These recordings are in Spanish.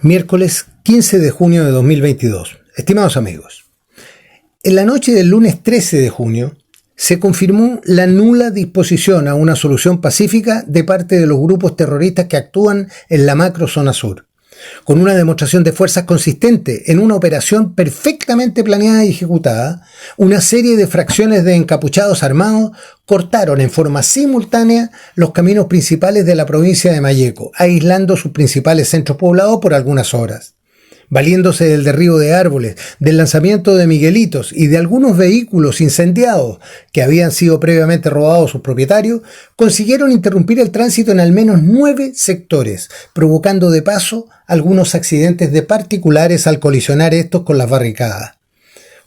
Miércoles 15 de junio de 2022. Estimados amigos, en la noche del lunes 13 de junio se confirmó la nula disposición a una solución pacífica de parte de los grupos terroristas que actúan en la macrozona sur, con una demostración de fuerzas consistente en una operación perfectamente planeada y ejecutada. Una serie de fracciones de encapuchados armados cortaron en forma simultánea los caminos principales de la provincia de Malleco, aislando sus principales centros poblados por algunas horas. Valiéndose del derribo de árboles, del lanzamiento de miguelitos y de algunos vehículos incendiados que habían sido previamente robados a sus propietarios, consiguieron interrumpir el tránsito en al menos 9 sectores, provocando de paso algunos accidentes de particulares al colisionar estos con las barricadas.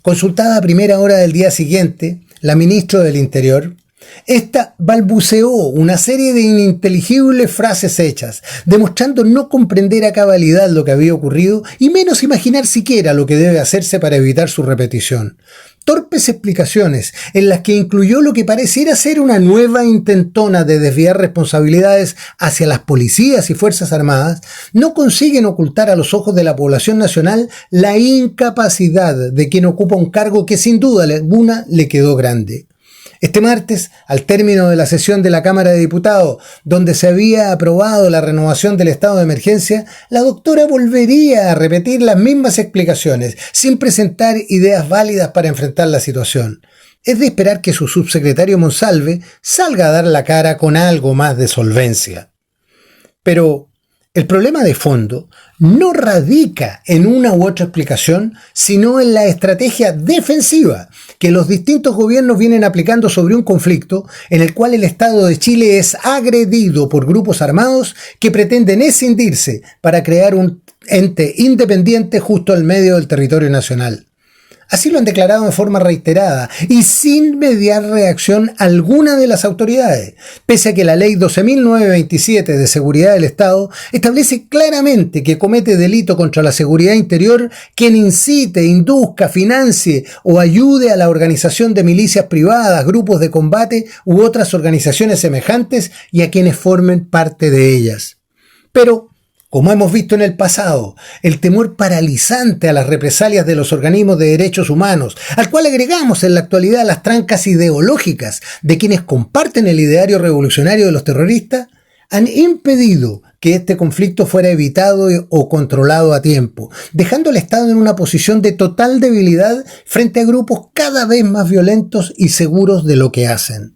Consultada a primera hora del día siguiente, la ministra del Interior, esta balbuceó una serie de ininteligibles frases hechas, demostrando no comprender a cabalidad lo que había ocurrido y menos imaginar siquiera lo que debe hacerse para evitar su repetición. Torpes explicaciones en las que incluyó lo que pareciera ser una nueva intentona de desviar responsabilidades hacia las policías y fuerzas armadas, no consiguen ocultar a los ojos de la población nacional la incapacidad de quien ocupa un cargo que sin duda alguna le quedó grande. Este martes, al término de la sesión de la Cámara de Diputados, donde se había aprobado la renovación del estado de emergencia, la doctora volvería a repetir las mismas explicaciones, sin presentar ideas válidas para enfrentar la situación. Es de esperar que su subsecretario Monsalve salga a dar la cara con algo más de solvencia. Pero el problema de fondo no radica en una u otra explicación, sino en la estrategia defensiva que los distintos gobiernos vienen aplicando sobre un conflicto en el cual el Estado de Chile es agredido por grupos armados que pretenden escindirse para crear un ente independiente justo al medio del territorio nacional. Así lo han declarado de forma reiterada y sin mediar reacción alguna de las autoridades, pese a que la Ley 12.927 de Seguridad del Estado establece claramente que comete delito contra la seguridad interior quien incite, induzca, financie o ayude a la organización de milicias privadas, grupos de combate u otras organizaciones semejantes y a quienes formen parte de ellas. Pero, como hemos visto en el pasado, el temor paralizante a las represalias de los organismos de derechos humanos, al cual agregamos en la actualidad las trancas ideológicas de quienes comparten el ideario revolucionario de los terroristas, han impedido que este conflicto fuera evitado o controlado a tiempo, dejando al Estado en una posición de total debilidad frente a grupos cada vez más violentos y seguros de lo que hacen.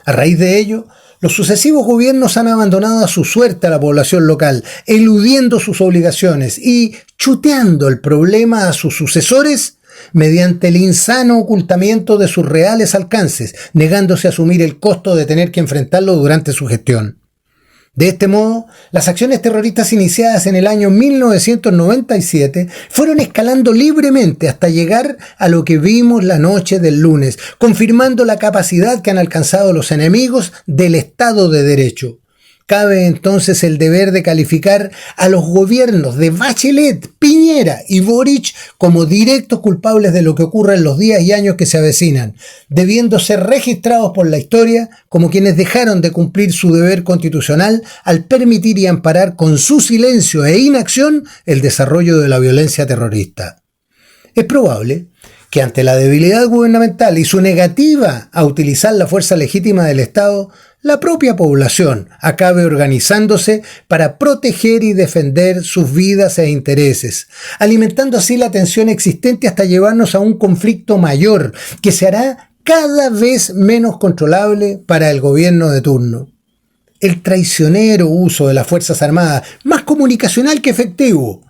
A raíz de ello, los sucesivos gobiernos han abandonado a su suerte a la población local, eludiendo sus obligaciones y chuteando el problema a sus sucesores mediante el insano ocultamiento de sus reales alcances, negándose a asumir el costo de tener que enfrentarlo durante su gestión. De este modo, las acciones terroristas iniciadas en el año 1997 fueron escalando libremente hasta llegar a lo que vimos la noche del lunes, confirmando la capacidad que han alcanzado los enemigos del Estado de Derecho. Cabe entonces el deber de calificar a los gobiernos de Bachelet, Piñera y Boric como directos culpables de lo que ocurre en los días y años que se avecinan, debiendo ser registrados por la historia como quienes dejaron de cumplir su deber constitucional al permitir y amparar con su silencio e inacción el desarrollo de la violencia terrorista. Es probable que ante la debilidad gubernamental y su negativa a utilizar la fuerza legítima del Estado, la propia población acabe organizándose para proteger y defender sus vidas e intereses, alimentando así la tensión existente hasta llevarnos a un conflicto mayor que se hará cada vez menos controlable para el gobierno de turno. El traicionero uso de las Fuerzas Armadas, más comunicacional que efectivo,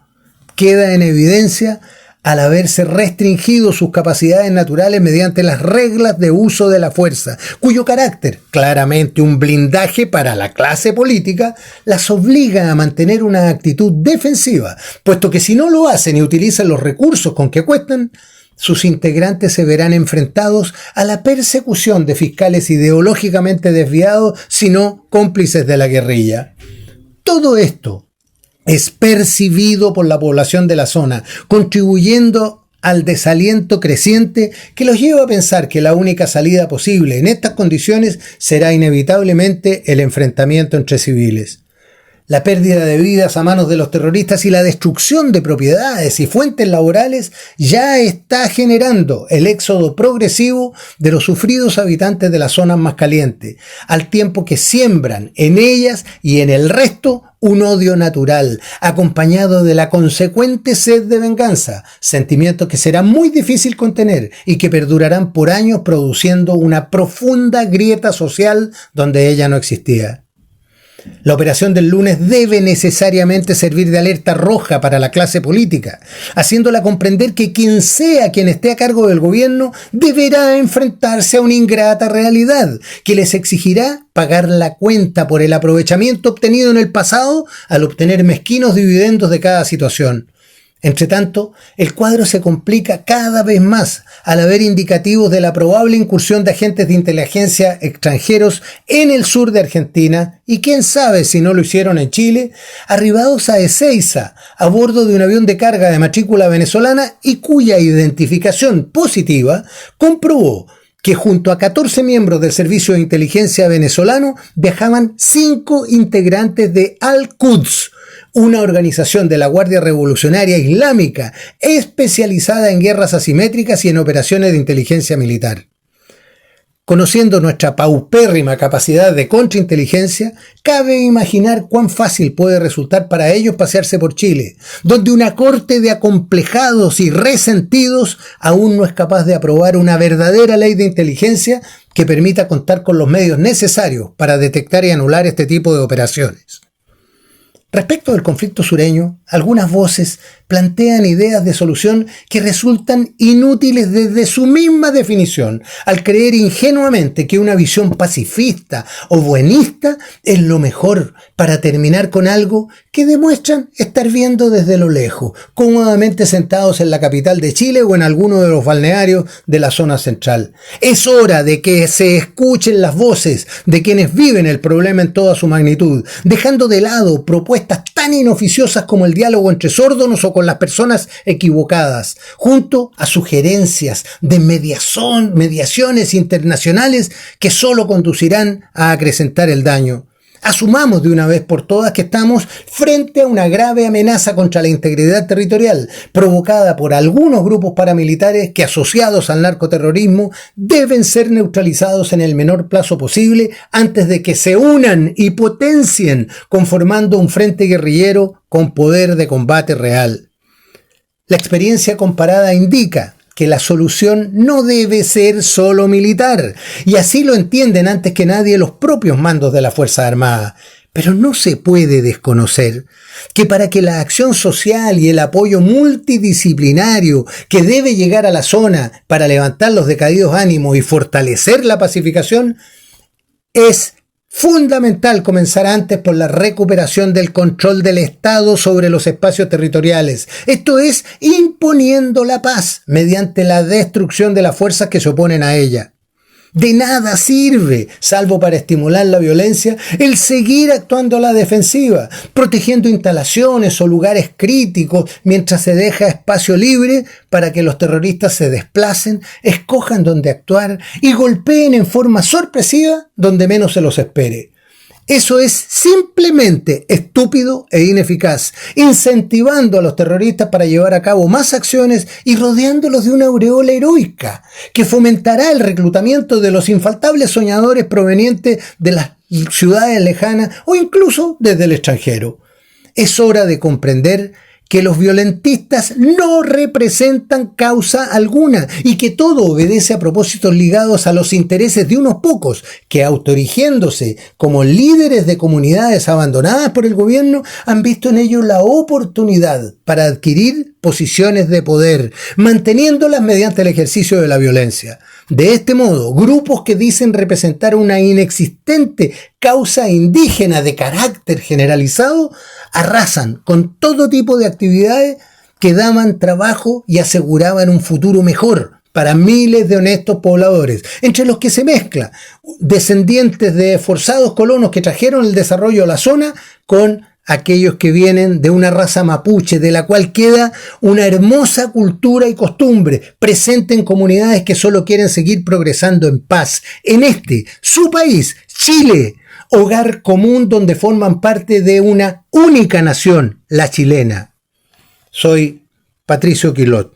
queda en evidencia al haberse restringido sus capacidades naturales mediante las reglas de uso de la fuerza, cuyo carácter, claramente un blindaje para la clase política, las obliga a mantener una actitud defensiva, puesto que si no lo hacen y utilizan los recursos con que cuentan, sus integrantes se verán enfrentados a la persecución de fiscales ideológicamente desviados, sino cómplices de la guerrilla. Todo esto es percibido por la población de la zona, contribuyendo al desaliento creciente que los lleva a pensar que la única salida posible en estas condiciones será inevitablemente el enfrentamiento entre civiles. La pérdida de vidas a manos de los terroristas y la destrucción de propiedades y fuentes laborales ya está generando el éxodo progresivo de los sufridos habitantes de las zonas más calientes, al tiempo que siembran en ellas y en el resto un odio natural, acompañado de la consecuente sed de venganza, sentimientos que será muy difícil contener y que perdurarán por años produciendo una profunda grieta social donde ella no existía. La operación del lunes debe necesariamente servir de alerta roja para la clase política, haciéndola comprender que quien sea quien esté a cargo del gobierno deberá enfrentarse a una ingrata realidad que les exigirá pagar la cuenta por el aprovechamiento obtenido en el pasado al obtener mezquinos dividendos de cada situación. Entre tanto, el cuadro se complica cada vez más al haber indicativos de la probable incursión de agentes de inteligencia extranjeros en el sur de Argentina y quién sabe si no lo hicieron en Chile, arribados a Ezeiza a bordo de un avión de carga de matrícula venezolana y cuya identificación positiva comprobó que junto a 14 miembros del Servicio de Inteligencia venezolano viajaban 5 integrantes de Al-Quds, una organización de la Guardia Revolucionaria Islámica especializada en guerras asimétricas y en operaciones de inteligencia militar. Conociendo nuestra paupérrima capacidad de contrainteligencia, cabe imaginar cuán fácil puede resultar para ellos pasearse por Chile, donde una corte de acomplejados y resentidos aún no es capaz de aprobar una verdadera ley de inteligencia que permita contar con los medios necesarios para detectar y anular este tipo de operaciones. Respecto del conflicto sureño, algunas voces plantean ideas de solución que resultan inútiles desde su misma definición, al creer ingenuamente que una visión pacifista o buenista es lo mejor para terminar con algo que demuestran estar viendo desde lo lejos, cómodamente sentados en la capital de Chile o en alguno de los balnearios de la zona central. Es hora de que se escuchen las voces de quienes viven el problema en toda su magnitud, dejando de lado propuestas tan inoficiosas como el diálogo entre sordos o con las personas equivocadas, junto a sugerencias de mediaciones internacionales que solo conducirán a acrecentar el daño. Asumamos de una vez por todas que estamos frente a una grave amenaza contra la integridad territorial, provocada por algunos grupos paramilitares que, asociados al narcoterrorismo, deben ser neutralizados en el menor plazo posible antes de que se unan y potencien, conformando un frente guerrillero con poder de combate real. La experiencia comparada indica que la solución no debe ser solo militar, y así lo entienden antes que nadie los propios mandos de la Fuerza Armada. Pero no se puede desconocer que para que la acción social y el apoyo multidisciplinario que debe llegar a la zona para levantar los decaídos ánimos y fortalecer la pacificación, es fundamental comenzar antes por la recuperación del control del Estado sobre los espacios territoriales. Esto es, imponiendo la paz mediante la destrucción de las fuerzas que se oponen a ella. De nada sirve, salvo para estimular la violencia, el seguir actuando a la defensiva, protegiendo instalaciones o lugares críticos mientras se deja espacio libre para que los terroristas se desplacen, escojan dónde actuar y golpeen en forma sorpresiva donde menos se los espere. Eso es simplemente estúpido e ineficaz, incentivando a los terroristas para llevar a cabo más acciones y rodeándolos de una aureola heroica que fomentará el reclutamiento de los infaltables soñadores provenientes de las ciudades lejanas o incluso desde el extranjero. Es hora de comprender que los violentistas no representan causa alguna y que todo obedece a propósitos ligados a los intereses de unos pocos que, autoerigiéndose como líderes de comunidades abandonadas por el gobierno, han visto en ello la oportunidad para adquirir posiciones de poder, manteniéndolas mediante el ejercicio de la violencia. De este modo, grupos que dicen representar una inexistente causa indígena de carácter generalizado arrasan con todo tipo de actividades que daban trabajo y aseguraban un futuro mejor para miles de honestos pobladores, entre los que se mezcla descendientes de esforzados colonos que trajeron el desarrollo a la zona con aquellos que vienen de una raza mapuche, de la cual queda una hermosa cultura y costumbre, presente en comunidades que solo quieren seguir progresando en paz. En su país, Chile, hogar común donde forman parte de una única nación, la chilena. Soy Patricio Quilot.